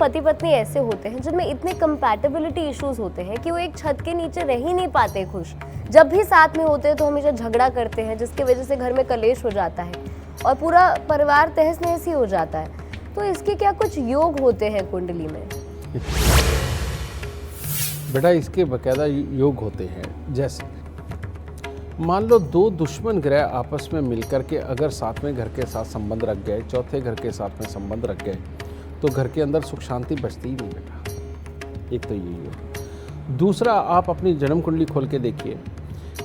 पति पत्नी ऐसे होते हैं जिनमें इतने कंपैटिबिलिटी इश्यूज होते हैं कि वो एक छत के नीचे रह ही नहीं पाते खुश। जब भी साथ में होते हैं तो हमेशा झगड़ा करते हैं, जिसकी वजह से घर में कलेश हो जाता है और पूरा परिवार तहस नहस ही हो जाता है। तो इसके क्या कुछ योग होते हैं कुंडली में? बेटा, इसके बाकायदा योग होते हैं। जैसे मान लो दो दुश्मन ग्रह आपस में मिलकर के अगर सातवें घर के साथ संबंध रख गए, चौथे घर के साथ में संबंध रख गए, तो घर के अंदर सुख शांति बचती ही नहीं बेटा। एक तो यही है। दूसरा, आप अपनी जन्म कुंडली खोल के देखिए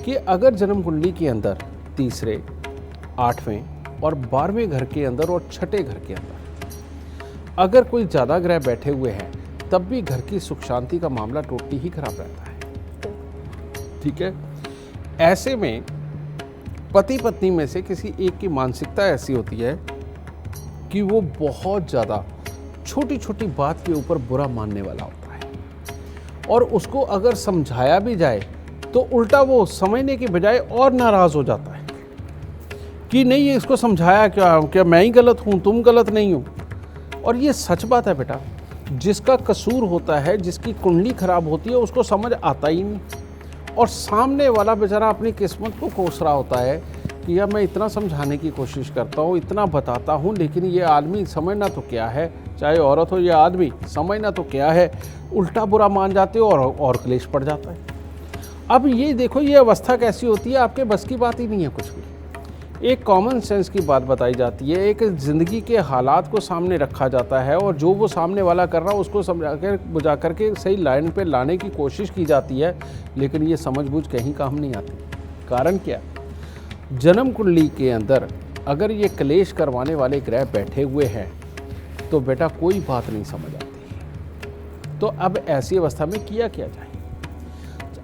कि अगर जन्म कुंडली के अंदर तीसरे, आठवें और 12वें घर के अंदर और छठे घर के अंदर अगर कोई ज़्यादा ग्रह बैठे हुए हैं, तब भी घर की सुख शांति का मामला टोटली ही खराब रहता है। ठीक है। ऐसे में पति पत्नी में से किसी एक की मानसिकता ऐसी होती है कि वो बहुत ज़्यादा छोटी छोटी बात के ऊपर बुरा मानने वाला होता है, और उसको अगर समझाया भी जाए तो उल्टा वो समझने की बजाय और नाराज़ हो जाता है कि नहीं, ये इसको समझाया क्या मैं ही गलत हूँ, तुम गलत नहीं हो। और ये सच बात है बेटा, जिसका कसूर होता है, जिसकी कुंडली खराब होती है, उसको समझ आता ही नहीं, और सामने वाला बेचारा अपनी किस्मत को कोस रहा होता है कि यार मैं इतना समझाने की कोशिश करता हूँ, इतना बताता हूँ, लेकिन ये आदमी समझना तो क्या है, चाहे औरत हो या आदमी, समझना तो क्या है, उल्टा बुरा मान जाते हो और क्लेश पड़ जाता है। अब ये देखो, ये अवस्था कैसी होती है, आपके बस की बात ही नहीं है कुछ भी। एक कॉमन सेंस की बात बताई जाती है, एक ज़िंदगी के हालात को सामने रखा जाता है, और जो वो सामने वाला कर रहा है उसको समझा कर बुझा करके सही लाइन पे लाने की कोशिश की जाती है, लेकिन ये समझबूझ कहीं काम नहीं आती। कारण क्या? जन्म कुंडली के अंदर अगर ये क्लेश करवाने वाले ग्रह बैठे हुए हैं तो बेटा कोई बात नहीं समझ आती। तो अब ऐसी अवस्था में किया क्या जाए?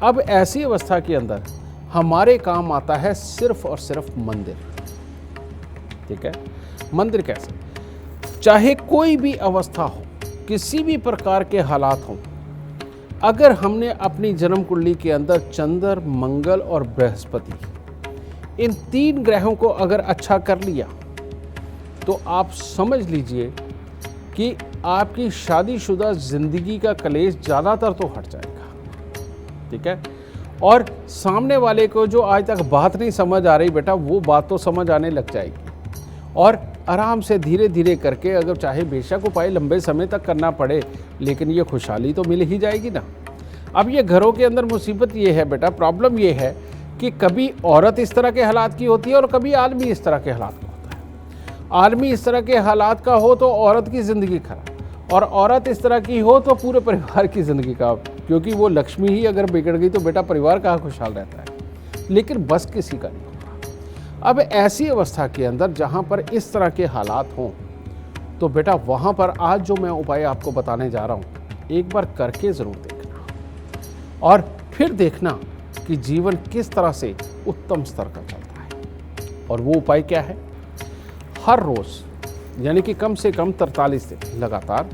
अब ऐसी अवस्था के अंदर हमारे काम आता है सिर्फ और सिर्फ मंदिर। ठीक है। मंदिर कैसे? चाहे कोई भी अवस्था हो, किसी भी प्रकार के हालात हों, अगर हमने अपनी जन्म कुंडली के अंदर चंद्र, मंगल और बृहस्पति, इन 3 ग्रहों को अगर अच्छा कर लिया तो आप समझ लीजिए कि आपकी शादीशुदा जिंदगी का क्लेश ज़्यादातर तो हट जाएगा। ठीक है। और सामने वाले को जो आज तक बात नहीं समझ आ रही बेटा, वो बात तो समझ आने लग जाएगी, और आराम से धीरे धीरे करके, अगर चाहे बेशक उपाय लंबे समय तक करना पड़े, लेकिन ये खुशहाली तो मिल ही जाएगी ना। अब ये घरों के अंदर मुसीबत ये है बेटा, प्रॉब्लम ये है कि कभी औरत इस तरह के हालात की होती है और कभी आदमी इस तरह के हालात का होता है। आदमी इस तरह के हालात का हो तो औरत की ज़िंदगी खराब, और औरत इस तरह की हो तो पूरे परिवार की ज़िंदगी का, क्योंकि वो लक्ष्मी ही अगर बिगड़ गई तो बेटा परिवार कहाँ खुशहाल रहता है। लेकिन बस किसी का नहीं होगा। अब ऐसी अवस्था के अंदर जहाँ पर इस तरह के हालात हों, तो बेटा वहाँ पर आज जो मैं उपाय आपको बताने जा रहा हूँ, एक बार करके ज़रूर देखना, और फिर देखना कि जीवन किस तरह से उत्तम स्तर का चलता है। और वो उपाय क्या है? हर रोज़, यानी कि कम से कम 43 दिन लगातार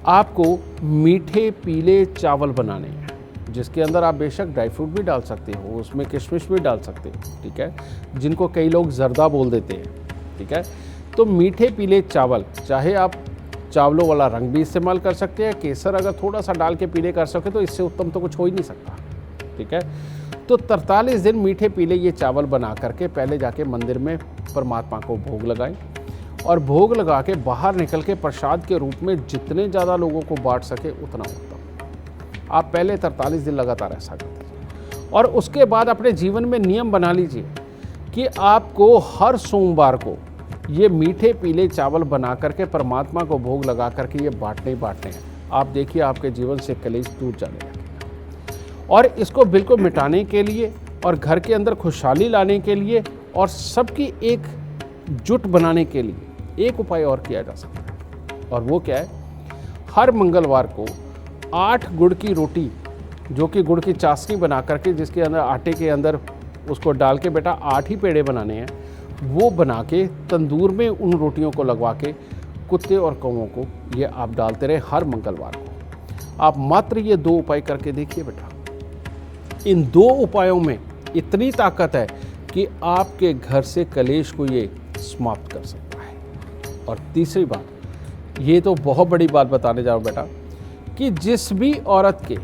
आपको मीठे पीले चावल बनाने हैं, जिसके अंदर आप बेशक ड्राई फ्रूट भी डाल सकते हो, उसमें किशमिश भी डाल सकते हो। ठीक है। जिनको कई लोग जर्दा बोल देते हैं। ठीक है। तो मीठे पीले चावल, चाहे आप चावलों वाला रंग भी इस्तेमाल कर सकते हैं, केसर अगर थोड़ा सा डाल के पीले कर सके तो इससे उत्तम तो कुछ हो ही नहीं सकता। ठीक है। तो 43 दिन मीठे पीले ये चावल बना करके पहले जाके मंदिर में परमात्मा को भोग लगाएं, और भोग लगा के बाहर निकल के प्रसाद के रूप में जितने ज़्यादा लोगों को बांट सके उतना उत्तम। आप पहले 43 दिन लगातार ऐसा करते हैं, और उसके बाद अपने जीवन में नियम बना लीजिए कि आपको हर सोमवार को ये मीठे पीले चावल बना करके परमात्मा को भोग लगा करके ये बांटने हैं। आप देखिए आपके जीवन से कलेश दूर जाने लगेगा। और इसको बिल्कुल मिटाने के लिए और घर के अंदर खुशहाली लाने के लिए और सबकी एक जुट बनाने के लिए एक उपाय और किया जा सकता है, और वो क्या है? हर मंगलवार को 8 गुड़ की रोटी, जो कि गुड़ की चाशनी बना करके जिसके अंदर आटे के अंदर उसको डाल के बेटा 8 ही पेड़े बनाने हैं, वो बना के तंदूर में उन रोटियों को लगवा के कुत्ते और कौवों को ये आप डालते रहे हर मंगलवार को। आप मात्र ये 2 उपाय करके देखिए बेटा। इन 2 उपायों में इतनी ताकत है कि आपके घर से कलेश को ये समाप्त कर सकता है। और तीसरी बात, ये तो बहुत बड़ी बात बताने जा रहा हूँ बेटा, कि जिस भी औरत के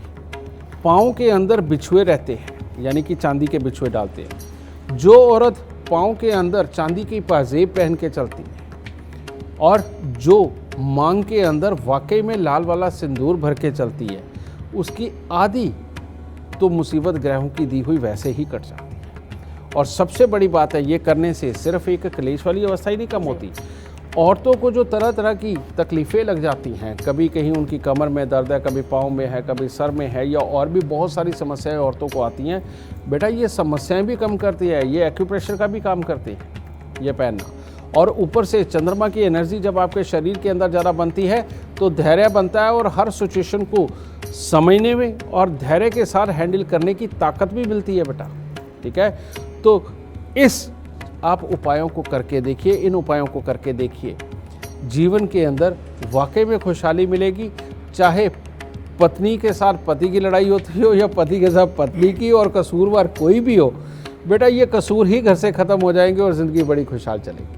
पाँव के अंदर बिछुए रहते हैं, यानी कि चांदी के बिछुए डालते हैं, जो औरत पाँव के अंदर चांदी की पाजेब पहन के चलती है, और जो मांग के अंदर वाकई में लाल वाला सिंदूर भर के चलती है, उसकी आधी तो मुसीबत ग्रहों की दी हुई वैसे ही कट जाती है। और सबसे बड़ी बात है, ये करने से सिर्फ एक क्लेश वाली अवस्था ही नहीं कम होती, औरतों को जो तरह तरह की तकलीफ़ें लग जाती हैं, कभी कहीं उनकी कमर में दर्द है, कभी पाँव में है, कभी सर में है, या और भी बहुत सारी समस्याएं औरतों को आती हैं, बेटा ये समस्याएं भी कम करती है, ये एक्यूप्रेशर का भी काम करती है ये पहनना। और ऊपर से चंद्रमा की एनर्जी जब आपके शरीर के अंदर ज़्यादा बनती है तो धैर्य बनता है, और हर सिचुएशन को समझने में और धैर्य के साथ हैंडल करने की ताकत भी मिलती है बेटा, ठीक है। तो इस आप उपायों को करके देखिए, इन उपायों को करके देखिए, जीवन के अंदर वाकई में खुशहाली मिलेगी। चाहे पत्नी के साथ पति की लड़ाई होती हो या पति के साथ पत्नी की, और कसूरवार कोई भी हो, बेटा ये कसूर ही घर से ख़त्म हो जाएंगे और ज़िंदगी बड़ी खुशहाल चलेगी।